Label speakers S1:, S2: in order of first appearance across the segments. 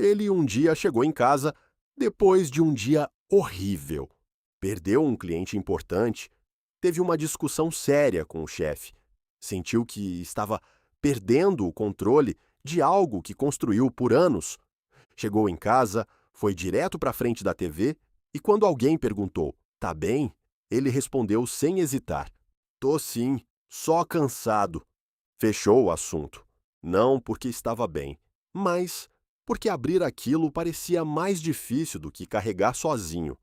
S1: Ele um dia chegou em casa depois de um dia horrível. Perdeu um cliente importante, teve uma discussão séria com o chefe, sentiu que estava perdendo o controle de algo que construiu por anos. Chegou em casa, foi direto para frente da TV e quando alguém perguntou: "Tá bem?", ele respondeu sem hesitar: "Tô sim, só cansado." Fechou o assunto. Não porque estava bem, mas porque abrir aquilo parecia mais difícil do que carregar sozinho.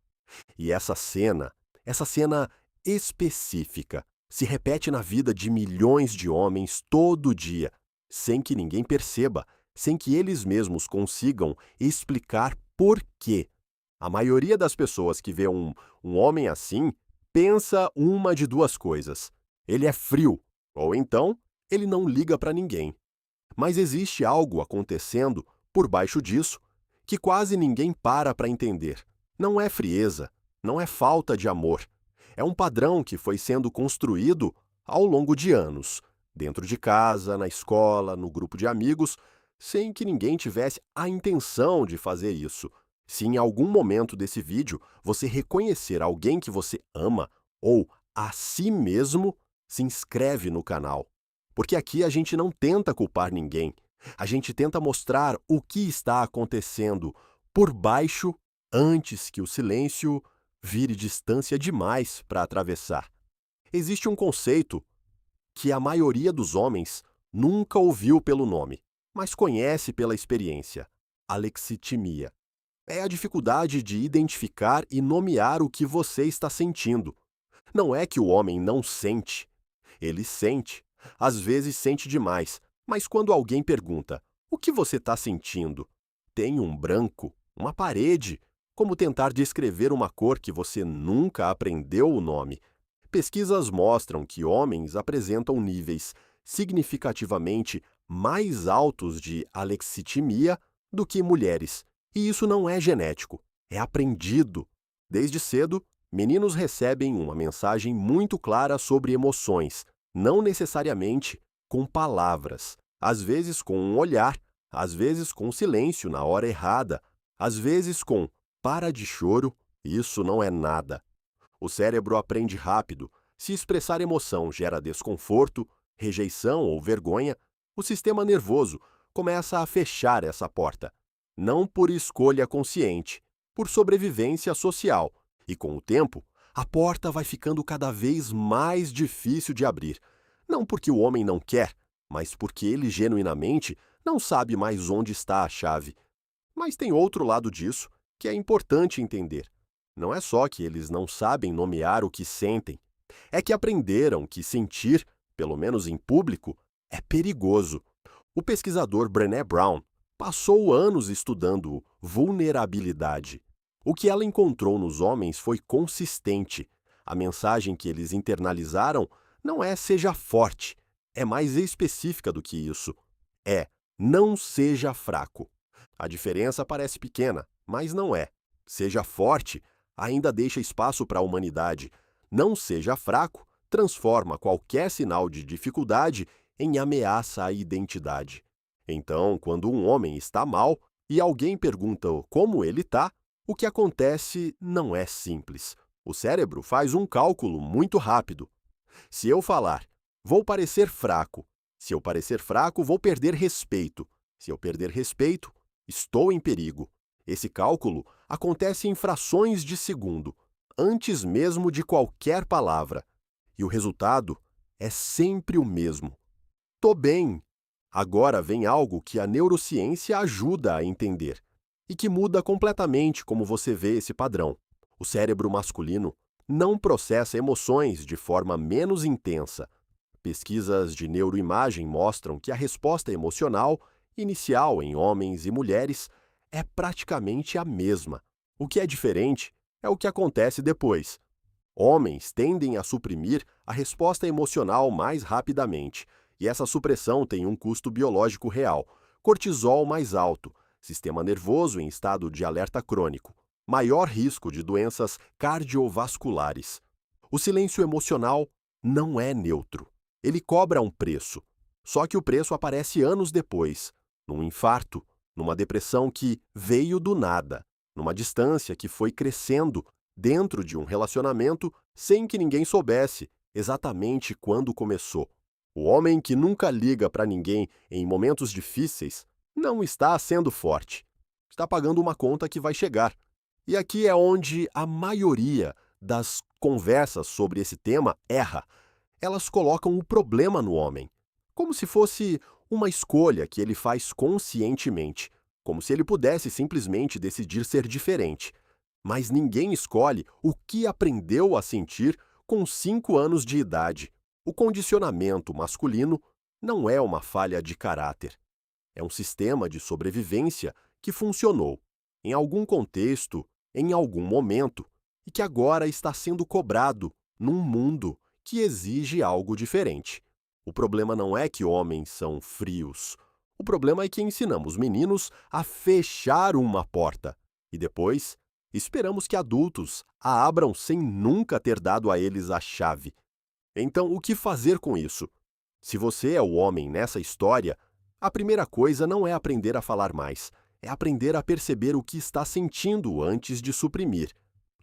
S1: E essa cena específica, se repete na vida de milhões de homens todo dia, sem que ninguém perceba, sem que eles mesmos consigam explicar por quê. A maioria das pessoas que vê um homem assim pensa uma de duas coisas: ele é frio, ou então ele não liga para ninguém. Mas existe algo acontecendo por baixo disso que quase ninguém para entender. Não é frieza, não é falta de amor. É um padrão que foi sendo construído ao longo de anos, dentro de casa, na escola, no grupo de amigos, sem que ninguém tivesse a intenção de fazer isso. Se em algum momento desse vídeo você reconhecer alguém que você ama ou a si mesmo, se inscreve no canal. Porque aqui a gente não tenta culpar ninguém. A gente tenta mostrar o que está acontecendo por baixo antes que o silêncio vire distância demais para atravessar. Existe um conceito que a maioria dos homens nunca ouviu pelo nome, mas conhece pela experiência: alexitimia. É a dificuldade de identificar e nomear o que você está sentindo. Não é que o homem não sente. Ele sente. Às vezes sente demais. Mas quando alguém pergunta: "O que você está sentindo?", tem um branco, uma parede. Como tentar descrever uma cor que você nunca aprendeu o nome. Pesquisas mostram que homens apresentam níveis significativamente mais altos de alexitimia do que mulheres. E isso não é genético, é aprendido. Desde cedo, meninos recebem uma mensagem muito clara sobre emoções, não necessariamente com palavras, às vezes com um olhar, às vezes com silêncio na hora errada, às vezes com "para de choro, isso não é nada." O cérebro aprende rápido. Se expressar emoção gera desconforto, rejeição ou vergonha, o sistema nervoso começa a fechar essa porta. Não por escolha consciente, por sobrevivência social. E com o tempo, a porta vai ficando cada vez mais difícil de abrir. Não porque o homem não quer, mas porque ele genuinamente não sabe mais onde está a chave. Mas tem outro lado disso que é importante entender. Não é só que eles não sabem nomear o que sentem, é que aprenderam que sentir, pelo menos em público, é perigoso. O pesquisador Brené Brown passou anos estudando vulnerabilidade. O que ela encontrou nos homens foi consistente. A mensagem que eles internalizaram não é "seja forte", é mais específica do que isso. É "não seja fraco." A diferença parece pequena, mas não é. Seja forte ainda deixa espaço para a humanidade. Não seja fraco transforma qualquer sinal de dificuldade em ameaça à identidade. Então, quando um homem está mal e alguém pergunta como ele está, o que acontece não é simples. O cérebro faz um cálculo muito rápido. Se eu falar, vou parecer fraco. Se eu parecer fraco, vou perder respeito. Se eu perder respeito, estou em perigo. Esse cálculo acontece em frações de segundo, antes mesmo de qualquer palavra. E o resultado é sempre o mesmo. Tô bem. Agora vem algo que a neurociência ajuda a entender e que muda completamente como você vê esse padrão. O cérebro masculino não processa emoções de forma menos intensa. Pesquisas de neuroimagem mostram que a resposta emocional inicial em homens e mulheres é praticamente a mesma. O que é diferente é o que acontece depois. Homens tendem a suprimir a resposta emocional mais rapidamente, e essa supressão tem um custo biológico real: cortisol mais alto, sistema nervoso em estado de alerta crônico, maior risco de doenças cardiovasculares. O silêncio emocional não é neutro. Ele cobra um preço. Só que o preço aparece anos depois, num infarto, numa depressão que veio do nada, numa distância que foi crescendo dentro de um relacionamento sem que ninguém soubesse exatamente quando começou. O homem que nunca liga para ninguém em momentos difíceis não está sendo forte. Está pagando uma conta que vai chegar. E aqui é onde a maioria das conversas sobre esse tema erra. Elas colocam o problema no homem, como se fosse uma escolha que ele faz conscientemente, como se ele pudesse simplesmente decidir ser diferente. Mas ninguém escolhe o que aprendeu a sentir com 5 anos de idade. O condicionamento masculino não é uma falha de caráter. É um sistema de sobrevivência que funcionou, em algum contexto, em algum momento, e que agora está sendo cobrado num mundo que exige algo diferente. O problema não é que homens são frios. O problema é que ensinamos meninos a fechar uma porta e depois esperamos que adultos a abram sem nunca ter dado a eles a chave. Então, o que fazer com isso? Se você é o homem nessa história, a primeira coisa não é aprender a falar mais, é aprender a perceber o que está sentindo antes de suprimir.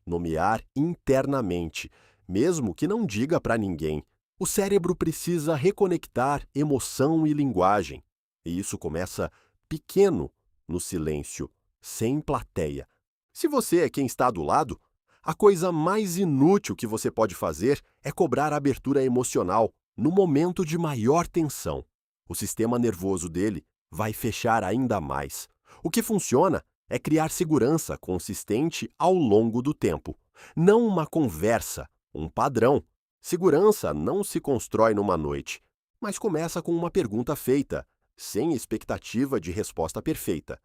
S1: Nomear internamente, mesmo que não diga para ninguém. O cérebro precisa reconectar emoção e linguagem. E isso começa pequeno, no silêncio, sem plateia. Se você é quem está do lado, a coisa mais inútil que você pode fazer é cobrar abertura emocional no momento de maior tensão. O sistema nervoso dele vai fechar ainda mais. O que funciona é criar segurança consistente ao longo do tempo. Não uma conversa, um padrão. Segurança não se constrói numa noite, mas começa com uma pergunta feita, sem expectativa de resposta perfeita.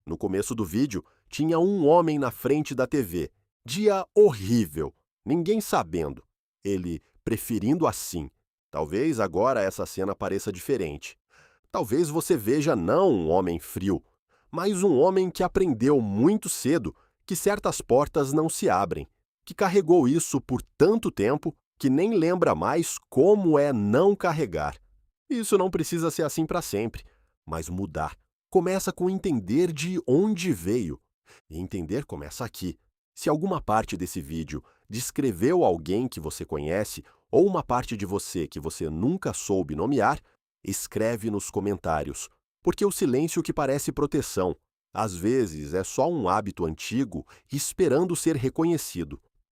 S1: No começo do vídeo, tinha um homem na frente da TV. Dia horrível, ninguém sabendo. Ele preferindo assim. Talvez agora essa cena pareça diferente. Talvez você veja não um homem frio, mas um homem que aprendeu muito cedo que certas portas não se abrem, que carregou isso por tanto tempo que nem lembra mais como é não carregar. Isso não precisa ser assim para sempre, mas mudar começa com entender de onde veio. E entender começa aqui. Se alguma parte desse vídeo descreveu alguém que você conhece ou uma parte de você que você nunca soube nomear, escreve nos comentários, porque o silêncio que parece proteção, às vezes é só um hábito antigo esperando ser reconhecido.